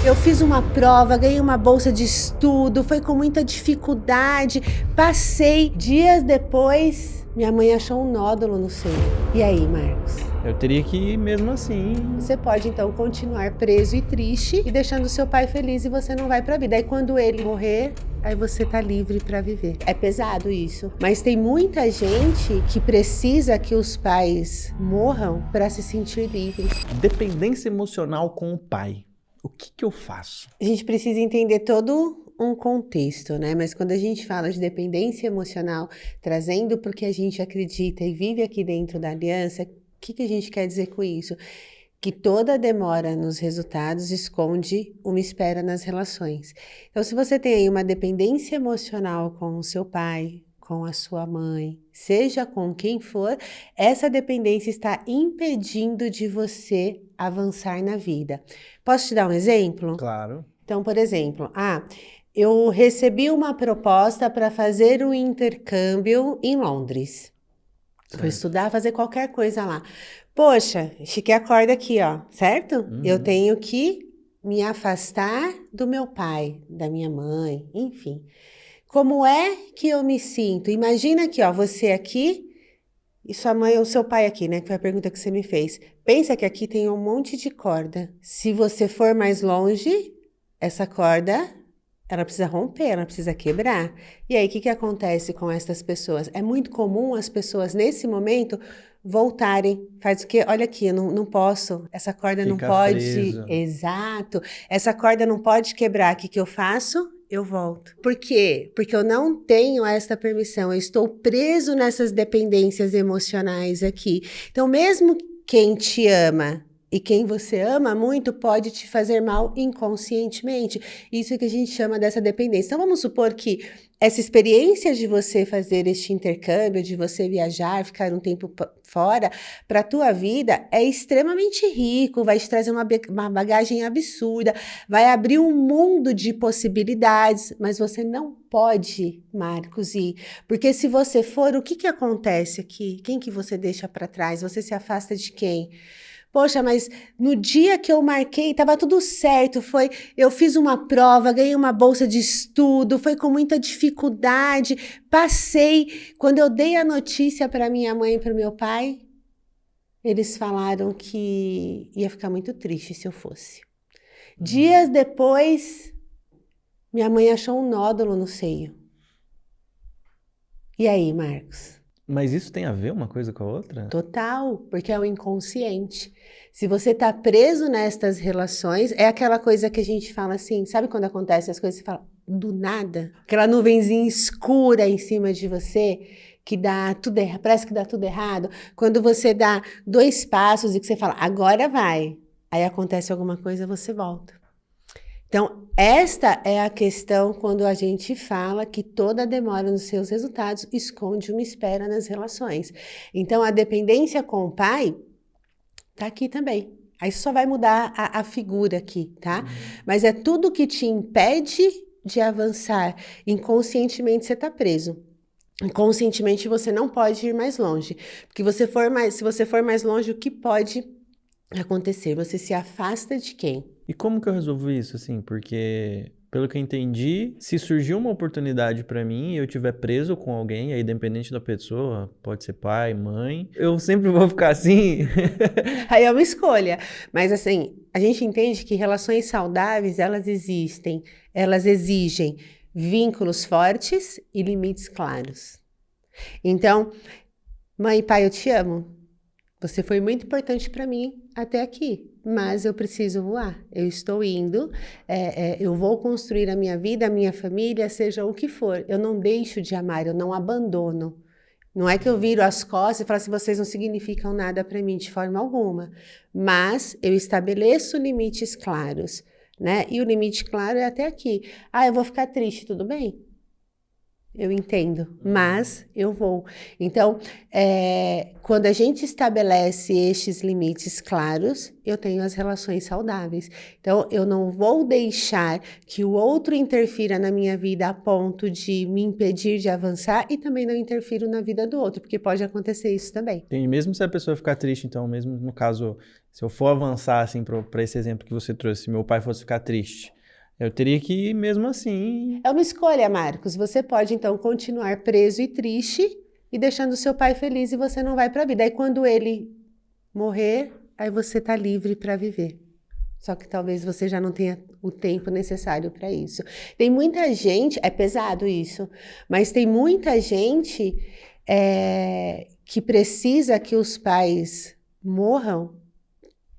Eu fiz uma prova, ganhei uma bolsa de estudo, foi com muita dificuldade, passei. Dias depois, minha mãe achou um nódulo no seio. E aí, Marcos? Eu teria que ir mesmo assim. Você pode, então, continuar preso e triste e deixando seu pai feliz e você não vai pra vida. Aí quando ele morrer, aí você tá livre pra viver. É pesado isso, mas tem muita gente que precisa que os pais morram pra se sentir livres. Dependência emocional com o pai. O que eu faço? A gente precisa entender todo um contexto, né? Mas quando a gente fala de dependência emocional, trazendo porque a gente acredita e vive aqui dentro da aliança, o que a gente quer dizer com isso? Que toda demora nos resultados esconde uma espera nas relações. Então, se você tem aí uma dependência emocional com o seu pai, com a sua mãe, seja com quem for, essa dependência está impedindo de você avançar na vida. Posso te dar um exemplo? Claro. Então, por exemplo, eu recebi uma proposta para fazer um intercâmbio em Londres. Vou estudar, fazer qualquer coisa lá. Poxa, estiquei a corda aqui, ó, certo? Eu tenho que me afastar do meu pai, da minha mãe, enfim. Como é que eu me sinto? Imagina aqui, ó, você aqui e sua mãe ou seu pai aqui, né? Que foi a pergunta que você me fez. Pensa que aqui tem um monte de corda. Se você for mais longe, essa corda, ela precisa romper, ela precisa quebrar. E aí, o que acontece com essas pessoas? É muito comum as pessoas, nesse momento, voltarem. Faz o quê? Olha aqui, eu não posso, essa corda não Fica pode... preso. Exato. Essa corda não pode quebrar. O que eu faço? Eu volto. Por quê? Porque eu não tenho esta permissão. Eu estou preso nessas dependências emocionais aqui. Então, mesmo quem te ama e quem você ama muito pode te fazer mal inconscientemente. Isso é que a gente chama dessa dependência. Então, vamos supor que essa experiência de você fazer este intercâmbio, de você viajar, ficar um tempo fora, para a tua vida é extremamente rico, vai te trazer uma bagagem absurda, vai abrir um mundo de possibilidades, mas você não pode, Marcos, ir. Porque se você for, o que acontece aqui? Quem que você deixa para trás? Você se afasta de quem? Poxa, mas no dia que eu marquei, estava tudo certo, eu fiz uma prova, ganhei uma bolsa de estudo, foi com muita dificuldade, passei. Quando eu dei a notícia para minha mãe e para o meu pai, eles falaram que ia ficar muito triste se eu fosse. Dias depois, minha mãe achou um nódulo no seio. E aí, Marcos? Mas isso tem a ver uma coisa com a outra? Total, porque é o inconsciente. Se você está preso nestas relações, é aquela coisa que a gente fala assim, sabe quando acontece as coisas, você fala, do nada? Aquela nuvenzinha escura em cima de você, que dá tudo errado, parece que dá tudo errado. Quando você dá 2 passos e que você fala, agora vai. Aí acontece alguma coisa, você volta. Então, esta é a questão quando a gente fala que toda demora nos seus resultados esconde uma espera nas relações. Então, a dependência com o pai tá aqui também. Aí só vai mudar a figura aqui, tá? Mas é tudo que te impede de avançar. Inconscientemente você tá preso. Inconscientemente você não pode ir mais longe. Porque se você for mais longe, o que pode acontecer? Você se afasta de quem? E como que eu resolvo isso, assim? Porque, pelo que eu entendi, se surgir uma oportunidade pra mim e eu estiver preso com alguém, aí independente da pessoa, pode ser pai, mãe, eu sempre vou ficar assim. Aí é uma escolha. Mas assim, a gente entende que relações saudáveis, elas exigem vínculos fortes e limites claros. Então, mãe e pai, eu te amo. Você foi muito importante para mim até aqui, mas eu preciso voar. Eu estou indo, eu vou construir a minha vida, a minha família, seja o que for. Eu não deixo de amar, eu não abandono. Não é que eu viro as costas e falo assim, vocês não significam nada para mim de forma alguma. Mas eu estabeleço limites claros, né? E o limite claro é até aqui. Eu vou ficar triste, tudo bem? Eu entendo, mas eu vou. Então, quando a gente estabelece estes limites claros, eu tenho as relações saudáveis. Então, eu não vou deixar que o outro interfira na minha vida a ponto de me impedir de avançar e também não interfiro na vida do outro, porque pode acontecer isso também. E mesmo se a pessoa ficar triste, então, mesmo no caso, se eu for avançar assim para esse exemplo que você trouxe, se meu pai fosse ficar triste, eu teria que ir mesmo assim. É uma escolha, Marcos. Você pode, então, continuar preso e triste e deixando seu pai feliz e você não vai para a vida. Aí, quando ele morrer, aí você tá livre para viver. Só que talvez você já não tenha o tempo necessário para isso. Tem muita gente, é pesado isso, mas tem muita gente que precisa que os pais morram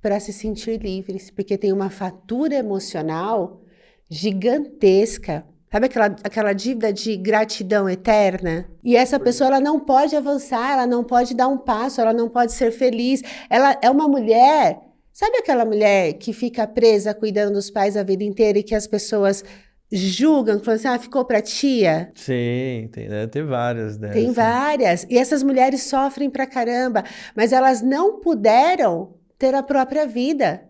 para se sentir livres, porque tem uma fatura emocional gigantesca. Sabe aquela dívida de gratidão eterna? E essa pessoa, ela não pode avançar, ela não pode dar um passo, ela não pode ser feliz. Ela é uma mulher, sabe aquela mulher que fica presa cuidando dos pais a vida inteira e que as pessoas julgam, falando assim, ficou pra tia? Sim, deve ter várias dessas. Tem várias. E essas mulheres sofrem pra caramba, mas elas não puderam ter a própria vida.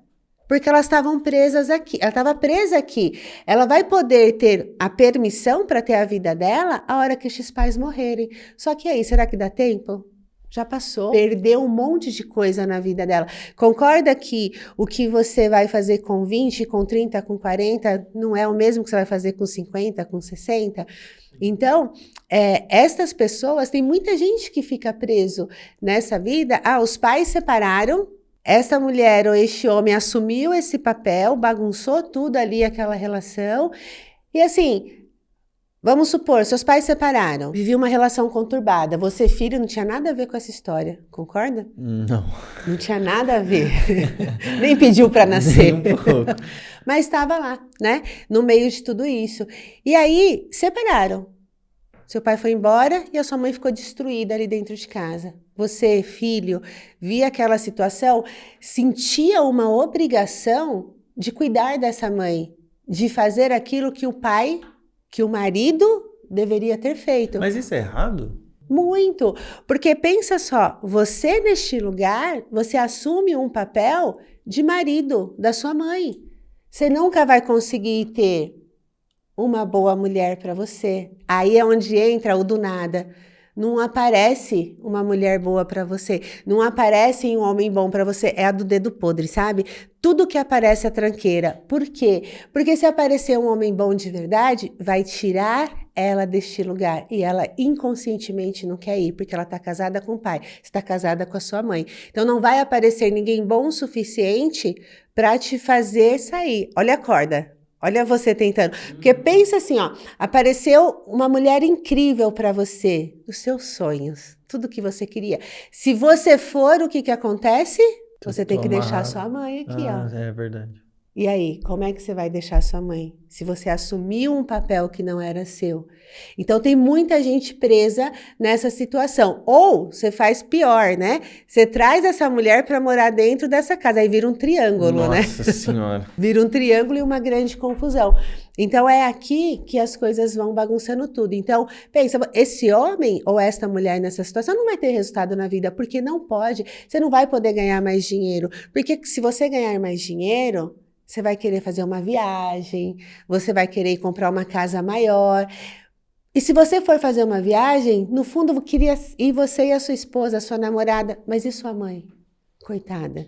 Porque elas estavam presas aqui, ela estava presa aqui. Ela vai poder ter a permissão para ter a vida dela a hora que esses pais morrerem. Só que aí, será que dá tempo? Já passou. Perdeu um monte de coisa na vida dela. Concorda que o que você vai fazer com 20, com 30, com 40 não é o mesmo que você vai fazer com 50, com 60? Então, estas pessoas, tem muita gente que fica preso nessa vida. Os pais separaram. Essa mulher ou este homem assumiu esse papel, bagunçou tudo ali, aquela relação. E assim, vamos supor, seus pais separaram, viviam uma relação conturbada. Você, filho, não tinha nada a ver com essa história, concorda? Não. Não tinha nada a ver. Nem pediu para nascer. Nem um pouco. Mas estava lá, né? No meio de tudo isso. E aí, separaram. Seu pai foi embora e a sua mãe ficou destruída ali dentro de casa. Você, filho, via aquela situação, sentia uma obrigação de cuidar dessa mãe, de fazer aquilo que o pai, que o marido deveria ter feito. Mas isso é errado? Muito, porque pensa só, você neste lugar, você assume um papel de marido da sua mãe. Você nunca vai conseguir ter uma boa mulher para você. Aí é onde entra o do nada. Não aparece uma mulher boa para você, não aparece um homem bom para você, é a do dedo podre, sabe? Tudo que aparece é tranqueira. Por quê? Porque se aparecer um homem bom de verdade, vai tirar ela deste lugar e ela inconscientemente não quer ir, porque ela está casada com o pai, está casada com a sua mãe. Então não vai aparecer ninguém bom o suficiente para te fazer sair. Olha a corda. Olha você tentando. Porque pensa assim, apareceu uma mulher incrível para você, os seus sonhos, tudo que você queria. Se você for, o que acontece? Você tem que deixar sua mãe aqui, É verdade. E aí, como é que você vai deixar sua mãe? Se você assumiu um papel que não era seu. Então, tem muita gente presa nessa situação. Ou você faz pior, né? Você traz essa mulher para morar dentro dessa casa. Aí vira um triângulo, né? Nossa Senhora. Vira um triângulo e uma grande confusão. Então, é aqui que as coisas vão bagunçando tudo. Então, pensa, esse homem ou esta mulher nessa situação não vai ter resultado na vida, porque não pode. Você não vai poder ganhar mais dinheiro. Porque se você ganhar mais dinheiro, você vai querer fazer uma viagem, você vai querer comprar uma casa maior. E se você for fazer uma viagem, no fundo queria ir você e a sua esposa, a sua namorada, mas e sua mãe? Coitada,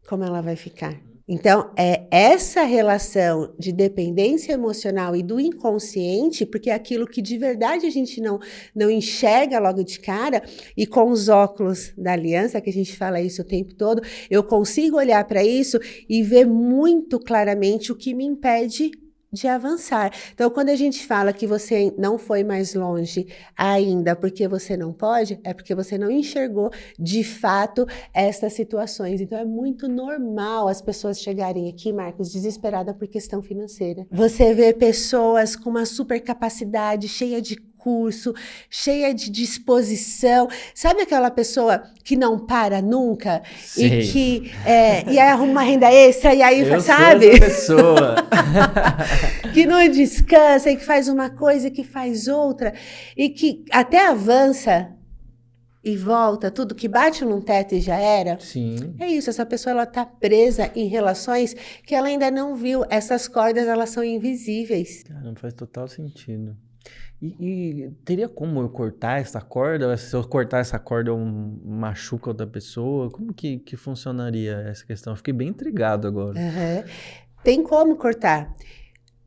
como ela vai ficar? Então, é essa relação de dependência emocional e do inconsciente, porque é aquilo que de verdade a gente não enxerga logo de cara, e com os óculos da aliança, que a gente fala isso o tempo todo, eu consigo olhar para isso e ver muito claramente o que me impede de avançar. Então, quando a gente fala que você não foi mais longe ainda porque você não pode, é porque você não enxergou de fato estas situações. Então, é muito normal as pessoas chegarem aqui, Marcos, desesperada por questão financeira. Você vê pessoas com uma super capacidade, cheia de curso, cheia de disposição. Sabe aquela pessoa que não para nunca? Sei. E que e aí arruma uma renda extra e aí, eu sabe? Sou essa pessoa. que não descansa, e que faz uma coisa e que faz outra, e que até avança e volta, tudo que bate num teto e já era. Sim. É isso, essa pessoa ela tá presa em relações que ela ainda não viu. Essas cordas, elas são invisíveis. Caramba, faz total sentido. E teria como eu cortar essa corda? Se eu cortar essa corda, eu machuco outra pessoa? Como que funcionaria essa questão? Eu fiquei bem intrigado agora. Aham. Tem como cortar.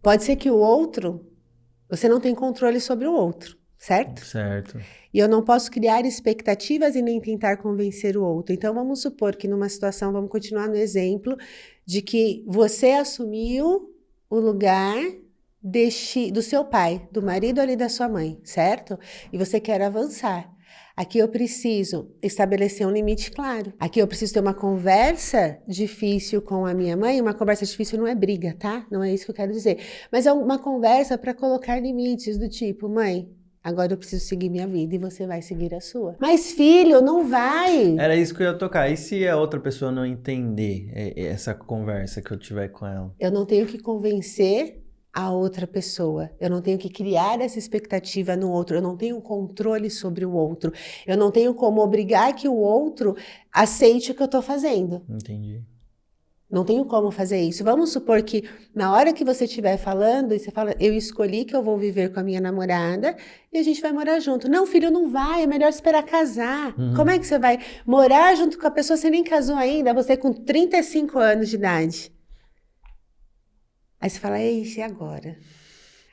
Pode ser que o outro, você não tem controle sobre o outro, certo? Certo. E eu não posso criar expectativas e nem tentar convencer o outro. Então, vamos supor que numa situação, vamos continuar no exemplo, de que você assumiu o lugar do seu pai, do marido ali da sua mãe, certo? E você quer avançar. Aqui eu preciso estabelecer um limite claro. Aqui eu preciso ter uma conversa difícil com a minha mãe. Uma conversa difícil não é briga, tá? Não é isso que eu quero dizer. Mas é uma conversa para colocar limites do tipo, mãe, agora eu preciso seguir minha vida e você vai seguir a sua. Mas filho, não vai. Era isso que eu ia tocar. E se a outra pessoa não entender essa conversa que eu tiver com ela? Eu não tenho que convencer a outra pessoa. Eu não tenho que criar essa expectativa no outro. Eu não tenho controle sobre o outro. Eu não tenho como obrigar que o outro aceite o que eu estou fazendo. Entendi. Não tenho como fazer isso. Vamos supor que na hora que você estiver falando, e você fala, eu escolhi que eu vou viver com a minha namorada e a gente vai morar junto. Não, filho, não vai, é melhor esperar casar. Como é que você vai morar junto com a pessoa, você nem casou ainda, você com 35 anos de idade? Aí você fala, e agora?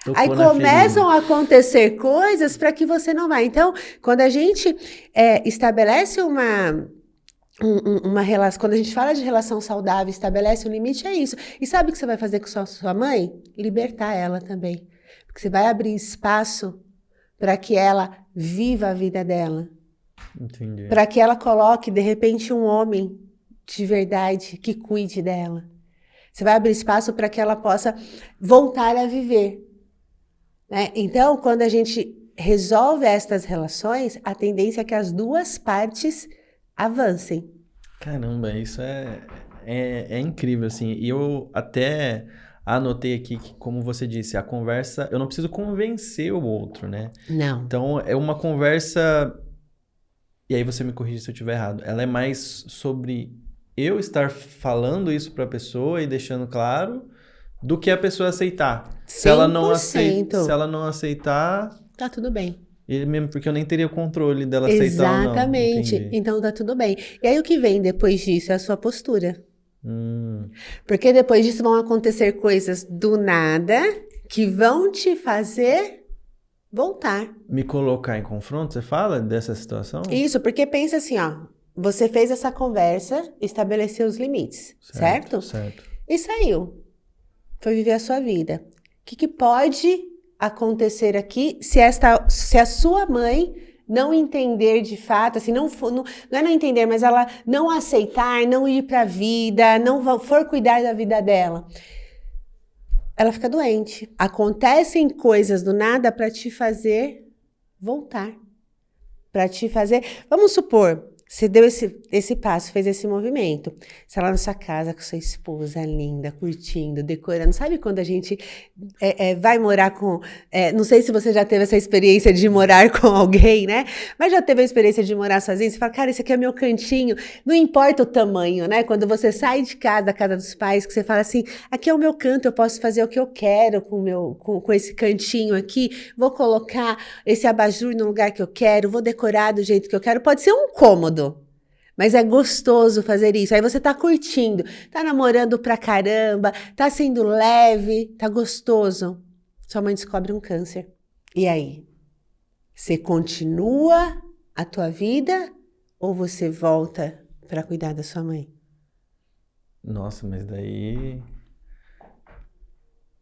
Tocou Aí na começam ferida. a acontecer coisas para que você não vá. Então, quando a gente estabelece uma relação, quando a gente fala de relação saudável, estabelece um limite, é isso. E sabe o que você vai fazer com sua mãe? Libertar ela também. Porque você vai abrir espaço para que ela viva a vida dela. Entendi. Para que ela coloque, de repente, um homem de verdade que cuide dela. Você vai abrir espaço para que ela possa voltar a viver. Né? Então, quando a gente resolve estas relações, a tendência é que as duas partes avancem. Caramba, isso é incrível, assim. E eu até anotei aqui que, como você disse, a conversa, eu não preciso convencer o outro, né? Não. Então, é uma conversa, e aí você me corrige se eu estiver errado, ela é mais sobre eu estar falando isso para a pessoa e deixando claro, do que a pessoa aceitar. 100%. Se ela não aceitar, Tá tudo bem. mesmo porque eu nem teria controle dela aceitar ou não. Exatamente. Entendi. Então tá tudo bem. E aí o que vem depois disso é a sua postura. Porque depois disso vão acontecer coisas do nada que vão te fazer voltar. Me colocar em confronto, você fala dessa situação? Isso, porque pensa assim, ó. Você fez essa conversa, estabeleceu os limites, certo? Certo. E saiu. Foi viver a sua vida. O que pode acontecer aqui se a sua mãe não entender de fato, assim, não é não entender, mas ela não aceitar, não ir para a vida, não for cuidar da vida dela? Ela fica doente. Acontecem coisas do nada para te fazer voltar. Para te fazer... Vamos supor... Você deu esse passo, fez esse movimento. Você lá na sua casa com sua esposa linda, curtindo, decorando. Sabe quando a gente vai morar com... não sei se você já teve essa experiência de morar com alguém, né? Mas já teve a experiência de morar sozinho. Você fala, cara, esse aqui é meu cantinho. Não importa o tamanho, né? Quando você sai de casa, da casa dos pais, que você fala assim, aqui é o meu canto, eu posso fazer o que eu quero com esse cantinho aqui. Vou colocar esse abajur no lugar que eu quero, vou decorar do jeito que eu quero. Pode ser um cômodo. Mas é gostoso fazer isso. Aí você tá curtindo, tá namorando pra caramba, tá sendo leve, tá gostoso. Sua mãe descobre um câncer. E aí? Você continua a tua vida ou você volta pra cuidar da sua mãe? Nossa, mas daí...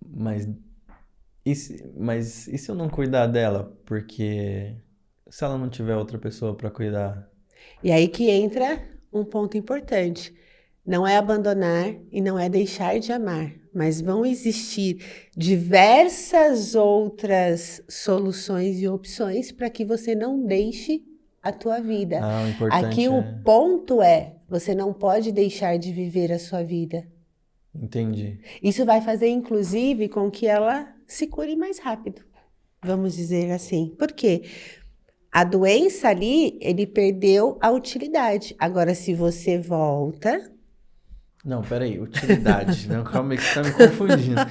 Mas e se eu não cuidar dela? Porque se ela não tiver outra pessoa pra cuidar... E aí que entra um ponto importante. Não é abandonar e não é deixar de amar, mas vão existir diversas outras soluções e opções para que você não deixe a tua vida. O importante Aqui o ponto é, você não pode deixar de viver a sua vida. Entendi. Isso vai fazer, inclusive, com que ela se cure mais rápido, vamos dizer assim. Por quê? A doença ali, ele perdeu a utilidade. Agora, se você volta... Não, peraí, utilidade. Não, calma aí que você tá me confundindo.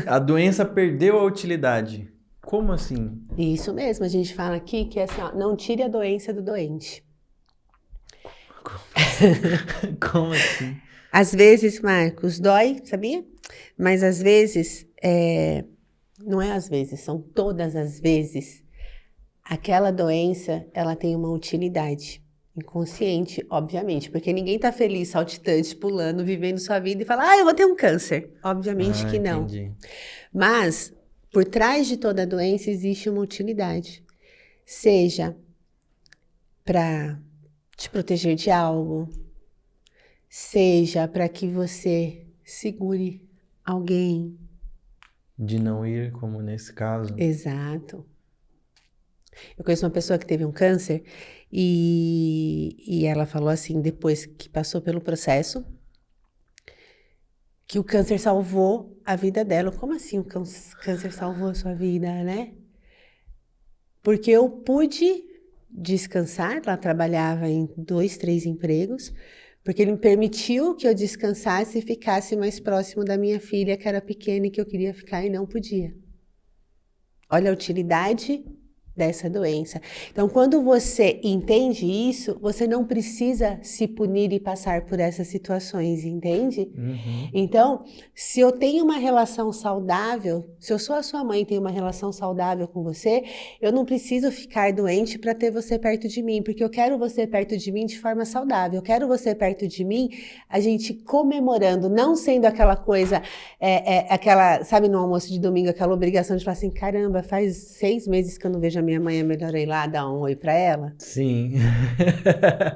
A doença perdeu a utilidade. Como assim? Isso mesmo, a gente fala aqui que é assim, ó, não tire a doença do doente. Como assim? Às vezes, Marcos, dói, sabia? Mas às vezes, não é às vezes, são todas as vezes, aquela doença, ela tem uma utilidade. Inconsciente, obviamente, porque ninguém tá feliz, saltitante, pulando, vivendo sua vida e fala, eu vou ter um câncer. Obviamente que não. Entendi. Mas, por trás de toda doença existe uma utilidade. Seja para te proteger de algo, seja para que você segure alguém. De não ir, como nesse caso. Exato. Eu conheço uma pessoa que teve um câncer e ela falou assim, depois que passou pelo processo, que o câncer salvou a vida dela. Como assim o câncer salvou a sua vida, né? Porque eu pude descansar, ela trabalhava em 2, 3 empregos, porque ele me permitiu que eu descansasse e ficasse mais próximo da minha filha, que era pequena e que eu queria ficar e não podia. Olha a utilidade dessa doença. Então, quando você entende isso, você não precisa se punir e passar por essas situações, entende? Uhum. Então, se eu tenho uma relação saudável, se eu sou a sua mãe e tenho uma relação saudável com você, eu não preciso ficar doente para ter você perto de mim, porque eu quero você perto de mim de forma saudável. Eu quero você perto de mim, a gente comemorando, não sendo aquela coisa, aquela, sabe, no almoço de domingo, aquela obrigação de falar assim, caramba, faz 6 meses que eu não vejo a minha mãe, é melhor ir lá dar um oi pra ela? Sim.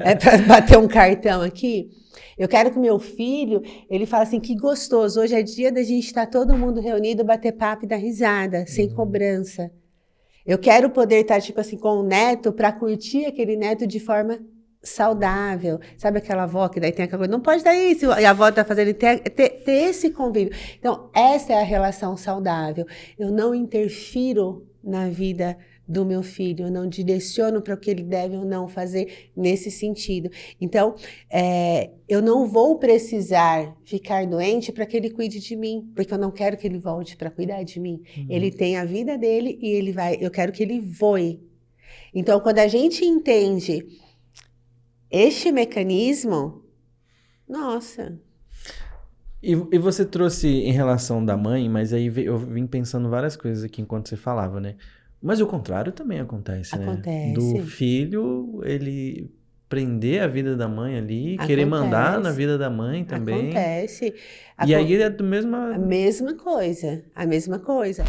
É pra bater um cartão aqui? Eu quero que o meu filho, ele fale assim, que gostoso, hoje é dia da gente estar todo mundo reunido, bater papo e dar risada, sem cobrança. Eu quero poder estar, tipo assim, com o neto para curtir aquele neto de forma saudável. Sabe aquela avó que daí tem aquela coisa, não pode dar isso, e a avó tá fazendo, ter esse convívio. Então, essa é a relação saudável. Eu não interfiro na vida do meu filho, eu não direciono para o que ele deve ou não fazer nesse sentido. Então, eu não vou precisar ficar doente para que ele cuide de mim, porque eu não quero que ele volte para cuidar de mim. Ele tem a vida dele e eu quero que ele voe. Então, quando a gente entende este mecanismo, nossa. E você trouxe em relação da mãe, mas aí eu vim pensando várias coisas aqui enquanto você falava, né? Mas o contrário também acontece, né? Acontece. Do filho, ele prender a vida da mãe ali, querer mandar na vida da mãe também. Acontece. E aí é do mesmo... A mesma coisa, a mesma coisa.